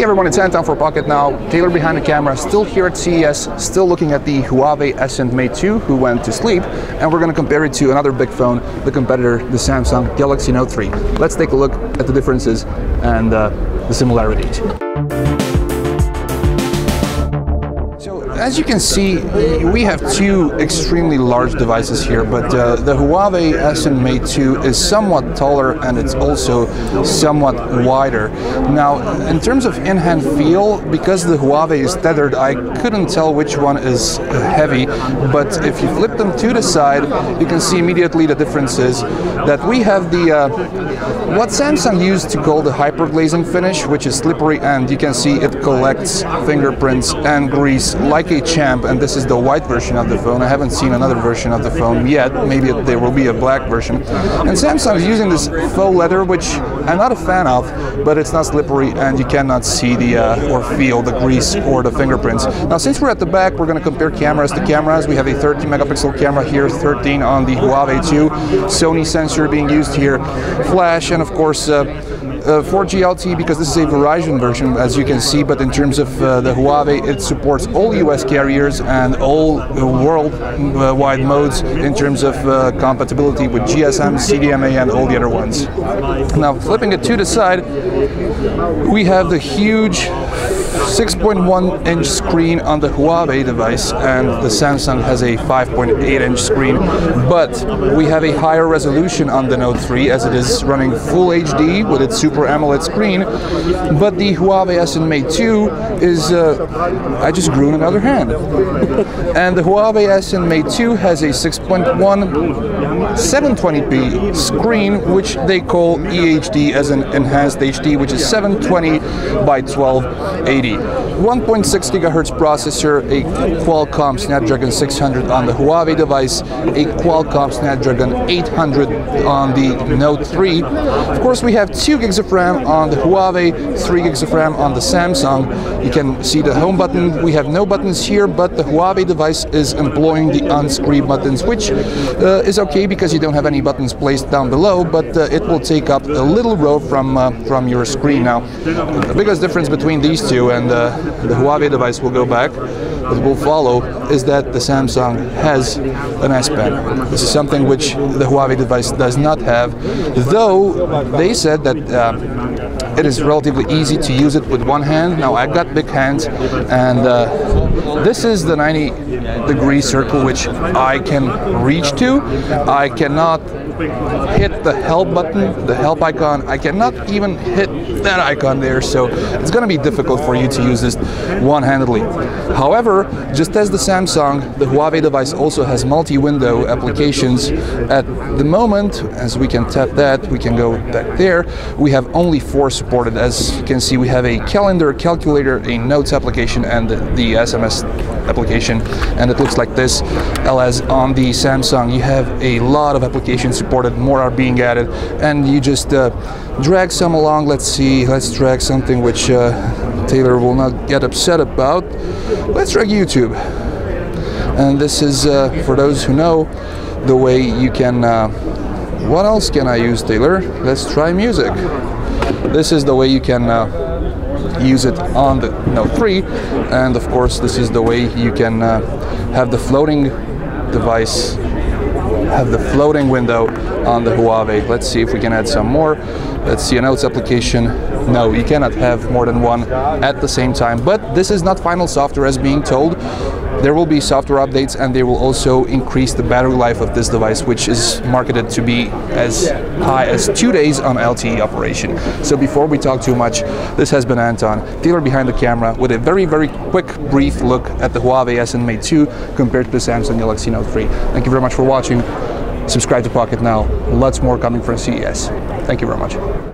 everyone, it's Anton for Pocketnow. Taylor behind the camera, still here at CES, still looking at the Huawei Ascend Mate2, who went to sleep, and we're going to compare it to another big phone, the competitor, the Samsung Galaxy Note 3. Let's take a look at the differences and the similarities. As you can see, we have two extremely large devices here, but the Huawei Ascend Mate2 is somewhat taller and it's also somewhat wider. Now, in terms of in-hand feel, because the Huawei is tethered, I couldn't tell which one is heavy, but if you flip them to the side, you can see immediately the differences. That we have the what Samsung used to call the hyperglazing finish, which is slippery, and you can see it collects fingerprints and grease like a champ, and this is the white version of the phone. I haven't seen another version of the phone yet. Maybe there will be a black version. And Samsung is using this faux leather, which I'm not a fan of, but it's not slippery and you cannot see the or feel the grease or the fingerprints. Now, since we're at the back, we're going to compare cameras to cameras. We have a 13 megapixel camera here, 13 on the Huawei 2, Sony sensor being used here, flash, and of course 4G LTE, because this is a Verizon version, as you can see. But in terms of the Huawei, it supports all US carriers and all worldwide modes in terms of compatibility with GSM, CDMA, and all the other ones. Now, flipping it to the side, we have the huge 6.1-inch screen on the Huawei device, and the Samsung has a 5.8-inch screen, but we have a higher resolution on the Note 3, as it is running Full HD with its Super AMOLED screen. But the Huawei Ascend Mate2 is I just grew in another hand. And the Huawei Ascend Mate2 has a 6.1 720p screen, which they call EHD, as an enhanced HD, which is 720 by 1280. 1.6 gigahertz processor, a Qualcomm Snapdragon 600 on the Huawei device, a Qualcomm Snapdragon 800 on the Note 3. Of course, we have 2 gigs of RAM on the Huawei, 3 gigs of RAM on the Samsung. You can see the home button. We have no buttons here, but the Huawei device is employing the on-screen buttons, which is okay because you don't have any buttons placed down below, but it will take up a little row from your screen. Now, the biggest difference between these two and the Huawei device will go back, but will follow, is that the Samsung has an S Pen. This is something which the Huawei device does not have, though they said that it is relatively easy to use it with one hand. Now, I've got big hands, and this is the 90-degree circle which I can reach to. I cannot hit the help button, the help icon. I cannot even hit that icon there, so it's going to be difficult for you to use this one-handedly. However, just as the Samsung, the Huawei device also has multi-window applications. At the moment, as we can tap that, we can go back there. We have only 4 supported. As you can see, we have a calendar, calculator, a notes application, and the SMS application, and it looks like this. As on the Samsung, you have a lot of applications supported, more are being added, and you just drag some along. Let's drag something which Taylor will not get upset about. Let's drag YouTube. And this is, for those who know, the way you can, what else can I use, Taylor? Let's try music. This is the way you can use it on the Note 3, and of course this is the way you can have the floating device, have the floating window on the Huawei. Let's see if we can add some more. Let's see a notes application. No, you cannot have more than one at the same time, but this is not final software, as being told. There will be software updates, and they will also increase the battery life of this device, which is marketed to be as high as 2 days on LTE operation. So before we talk too much, this has been Anton, Taylor behind the camera, with a very, very quick, brief look at the Huawei Ascend Mate2 compared to the Samsung Galaxy Note 3. Thank you very much for watching. Subscribe to Pocketnow. Lots more coming from CES. Thank you very much.